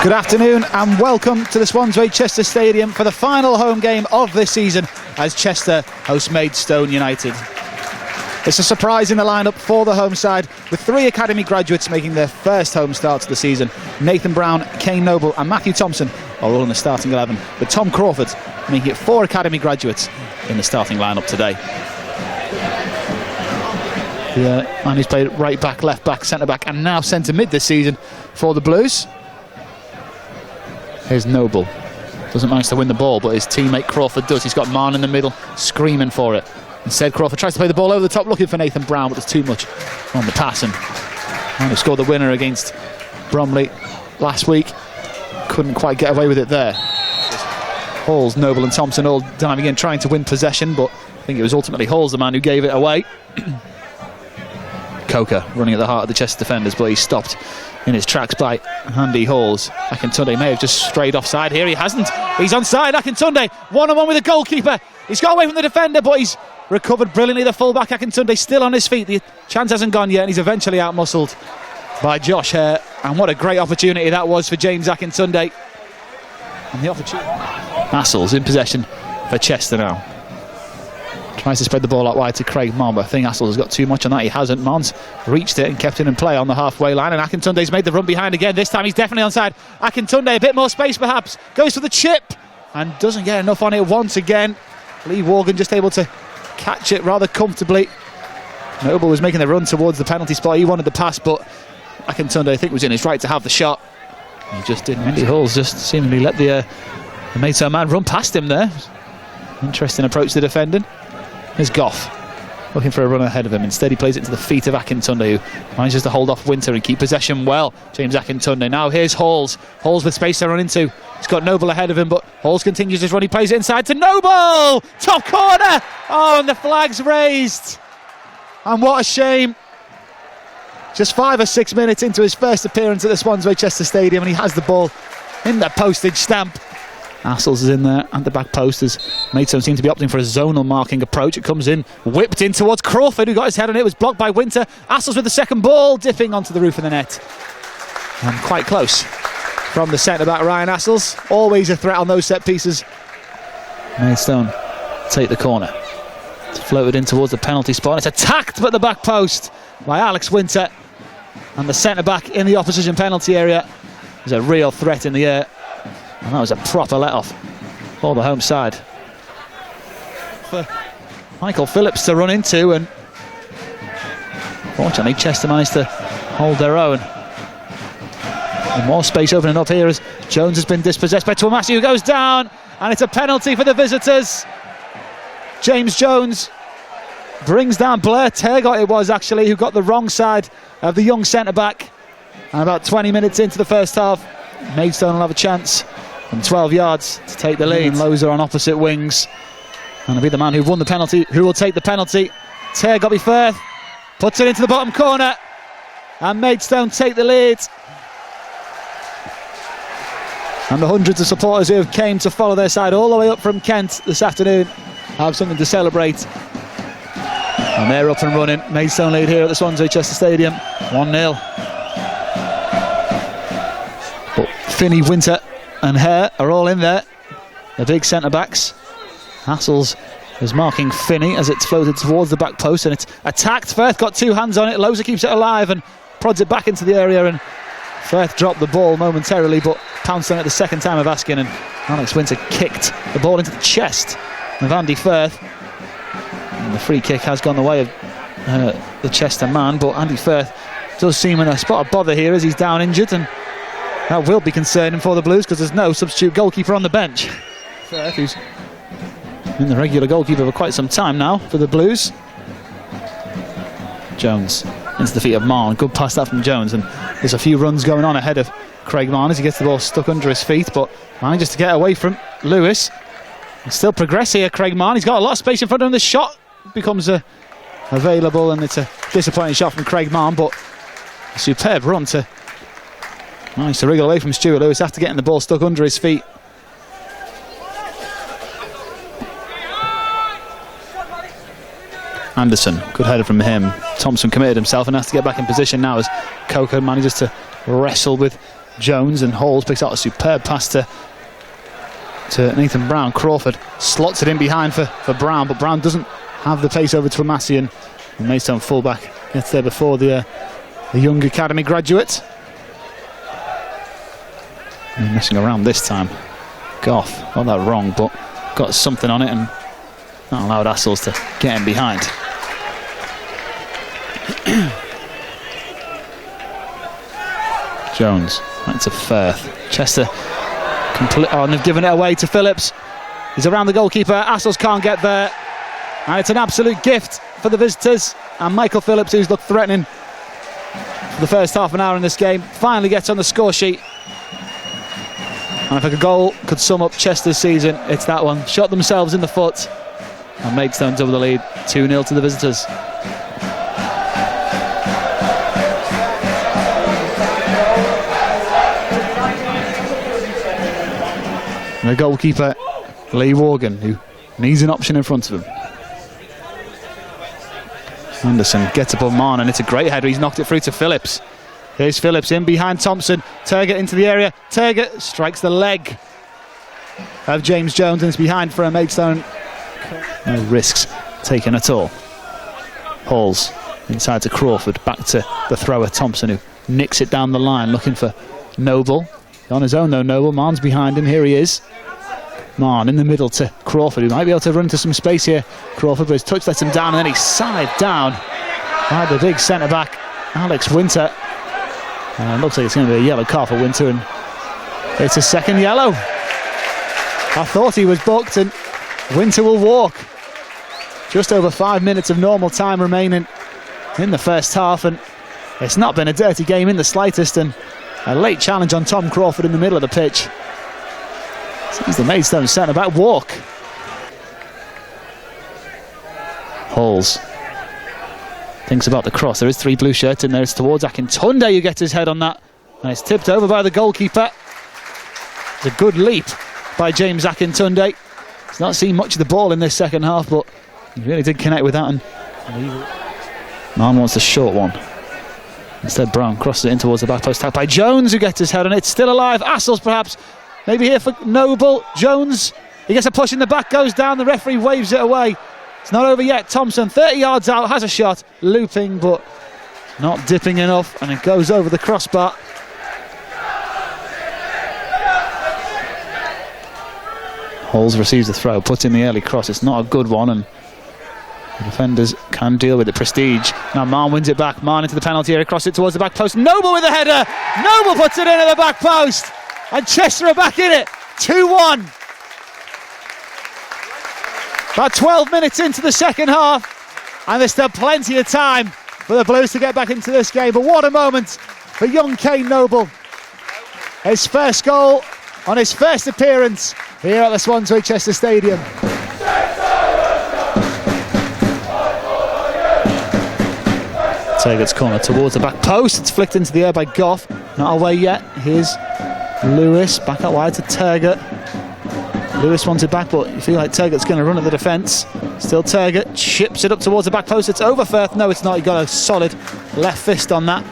Good afternoon and welcome to the Swansea-Chester Stadium for the final home game of this season as Chester host Maidstone United. It's a surprise in the lineup for the home side, with 3 academy graduates making their first home start to the season. Nathan Brown, Kane Noble and Matthew Thompson are all in the starting 11, with Tom Crawford making it 4 academy graduates in the starting lineup today. The man who's played right back, left back, centre back and now centre mid this season for the Blues. Here's Noble. Doesn't manage to win the ball, but his teammate Crawford does. He's got Marn in the middle, screaming for it. Instead, Crawford tries to play the ball over the top, looking for Nathan Brown, but there's too much on the pass. And he scored the winner against Bromley last week. Couldn't quite get away with it there. Halls, Noble and Thompson all diving in, trying to win possession, but I think it was ultimately Halls, the man who gave it away. Coker running at the heart of the Chester defenders, but he's stopped in his tracks by Andy Halls. Akintunde may have just strayed offside here. He hasn't. He's onside. Akintunde one-on-one with the goalkeeper. He's got away from the defender, but he's recovered brilliantly. The fullback Akintunde still on his feet. The chance hasn't gone yet, and he's eventually out-muscled by Josh Hare. And what a great opportunity that was for James Akintunde. And the opportunity. Assels in possession for Chester now. Tries to spread the ball out wide to Craig Marn, but I think Assels has got too much on that. He hasn't. Marn's reached it and kept it in play on the halfway line, and Akintunde's made the run behind again. This time he's definitely onside. Akintunde, a bit more space perhaps, goes for the chip and doesn't get enough on it once again. Lee Morgan just able to catch it rather comfortably. Noble was making the run towards the penalty spot. He wanted the pass, but Akintunde, I think, was in his right to have the shot. He just didn't. Andy Halls just seemingly let the Maidstone man run past him there. Interesting approach to defending. Here's Goff looking for a run ahead of him. Instead he plays it to the feet of Akintunde, who manages to hold off Winter and keep possession well. James Akintunde. Now here's Halls. Halls with space to run into. He's got Noble ahead of him, but Halls continues his run. He plays it inside to Noble! Top corner! Oh, and the flag's raised. And what a shame. Just 5 or 6 minutes into his first appearance at the Swansea-Chester Stadium, and he has the ball in the postage stamp. Assels is in there at the back post as Maidstone seem to be opting for a zonal marking approach. It comes in, whipped in towards Crawford, who got his head on it. It was blocked by Winter. Assels with the second ball, dipping onto the roof of the net. And quite close from the centre-back Ryan Assels. Always a threat on those set pieces. Maidstone take the corner. It's floated in towards the penalty spot. It's attacked at the back post by Alex Winter. And the centre-back in the opposition penalty area is a real threat in the air. And that was a proper let-off for the home side. For Michael Phillips to run into, and fortunately Chester managed to hold their own. And more space opening up here as Jones has been dispossessed by Tuamasi, who goes down, and it's a penalty for the visitors. James Jones brings down Blair Tergott, it was actually, who got the wrong side of the young centre-back. And about 20 minutes into the first half, Maidstone will have a chance from 12 yards to take the lead. Loza on opposite wings, and it'll be the man who won the penalty who will take the penalty. Tergott Firth puts it into the bottom corner, and Maidstone take the lead. And the hundreds of supporters who have came to follow their side all the way up from Kent this afternoon have something to celebrate. And they're up and running. Maidstone lead here at the Swansea-Chester Stadium, 1-0. But Finney, Winter and Hare are all in there, the big centre-backs. Hassels is marking Finney as it's floated towards the back post, and it's attacked. Firth got 2 hands on it. Loza keeps it alive and prods it back into the area, and Firth dropped the ball momentarily but pounced on it the second time of asking, and Alex Winter kicked the ball into the chest of Andy Firth. And the free kick has gone the way of the Chester man, but Andy Firth does seem in a spot of bother here as he's down injured, and that will be concerning for the Blues because there's no substitute goalkeeper on the bench. Firth, who's been the regular goalkeeper for quite some time now for the Blues. Jones into the feet of Marn. Good pass that from Jones, and there's a few runs going on ahead of Craig Marn as he gets the ball stuck under his feet, but manages to get away from Lewis. He's still progress here, Craig Marn. He's got a lot of space in front of him. The shot becomes available, and it's a disappointing shot from Craig Marn, but a superb run to manage to wriggle away from Stuart Lewis after getting the ball stuck under his feet. Anderson, good header from him. Thompson committed himself and has to get back in position now as Coker manages to wrestle with Jones, and Halls picks out a superb pass to Nathan Brown. Crawford slots it in behind for Brown, but Brown doesn't have the pace over to Amassian. The Maidstone fullback gets there before the young academy graduate. And messing around this time. Goff got that wrong, but got something on it and not allowed Assels to get him behind. Jones, back to Firth. Chester, and they've given it away to Phillips. He's around the goalkeeper. Assels can't get there. And it's an absolute gift for the visitors. And Michael Phillips, who's looked threatening for the first half an hour in this game, finally gets on the score sheet. And if a goal could sum up Chester's season, it's that one. Shot themselves in the foot. And Maidstone double the lead, 2-0 to the visitors. And the goalkeeper, Lee Morgan, who needs an option in front of him. Anderson gets up on Marn, and it's a great header. He's knocked it through to Phillips. Here's Phillips in behind Thompson. Turgott into the area. Turgott strikes the leg of James Jones, and it's behind for a Maidstone. No risks taken at all. Halls inside to Crawford. Back to the thrower Thompson, who nicks it down the line, looking for Noble. On his own though, Noble. Marn's behind him. Here he is. Marn in the middle to Crawford, who might be able to run into some space here. Crawford, but his touch lets him down, and then he's side down by the big centre-back, Alex Winter. And it looks like it's going to be a yellow card for Winter, and it's a second yellow. I thought he was booked, and Winter will walk. Just over 5 minutes of normal time remaining in the first half, and it's not been a dirty game in the slightest, and a late challenge on Tom Crawford in the middle of the pitch. Sees the Maidstone centre-back walk. Halls thinks about the cross. There is 3 blue shirts in there. It's towards Akintunde, who gets his head on that, and it's tipped over by the goalkeeper. It's a good leap by James Akintunde. He's not seen much of the ball in this second half, but he really did connect with that, and Marn wants the short one. Instead, Brown crosses it in towards the back post, tapped by Jones, who gets his head on it. It's still alive. Assels perhaps maybe here for Noble. Jones, he gets a push in the back, goes down, the referee waves it away. It's not over yet. Thompson 30 yards out, has a shot, looping but not dipping enough, and it goes over the crossbar. Halls receives the throw, puts in the early cross. It's not a good one, and the defenders can deal with the prestige. Now Marn wins it back. Marn into the penalty area, across it towards the back post. Noble with the header. Noble puts it in at the back post, and Chester are back in it. 2-1. About 12 minutes into the second half, and there's still plenty of time for the Blues to get back into this game. But what a moment for young Kane Noble. His first goal on his first appearance here at the Swansea Chester Stadium. Turgott's corner towards the back post. It's flicked into the air by Goff. Not away yet. Here's Lewis back out wide to Turgott. Lewis wants it back, but you feel like Turgott's going to run at the defence. Still Turgott chips it up towards the back post. It's over Firth. No, it's not. He got a solid left fist on that.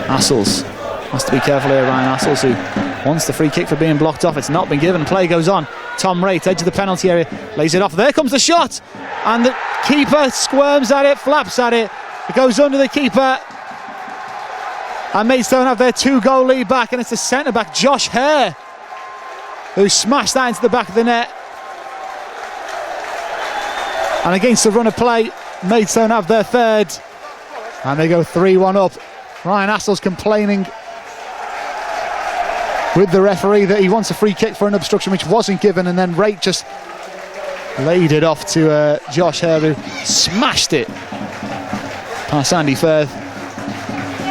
Assels has to be careful here. Ryan Assels, who wants the free kick for being blocked off. It's not been given. Play goes on. Tom Raitt, edge of the penalty area, lays it off. There comes the shot, and the keeper squirms at it, flaps at it. It goes under the keeper, and Maidstone have their 2-goal lead back, and it's the centre-back Josh Hare who smashed that into the back of the net. And against the run of play, Maidstone have their third, and they go 3-1 up. Ryan Assels complaining with the referee that he wants a free kick for an obstruction which wasn't given, and then Raitt just laid it off to Josh Hare, who smashed it past Andy Firth.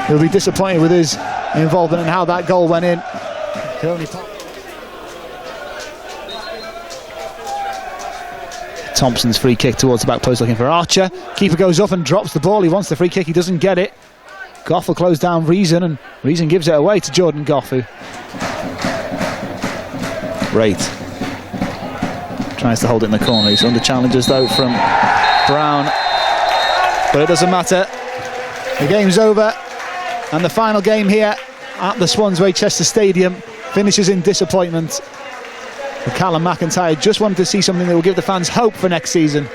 He'll be disappointed with his involvement in how that goal went in. Thompson's free kick towards the back post, looking for Archer. Keeper goes up and drops the ball. He wants the free kick, he doesn't get it. Goff will close down Reason, and Reason gives it away to Jordan Goff, who Raitt tries to hold it in the corner. He's under challenges though from Brown, but it doesn't matter. The game's over. And the final game here at the Swansway Chester Stadium finishes in disappointment. Callum McIntyre just wanted to see something that will give the fans hope for next season.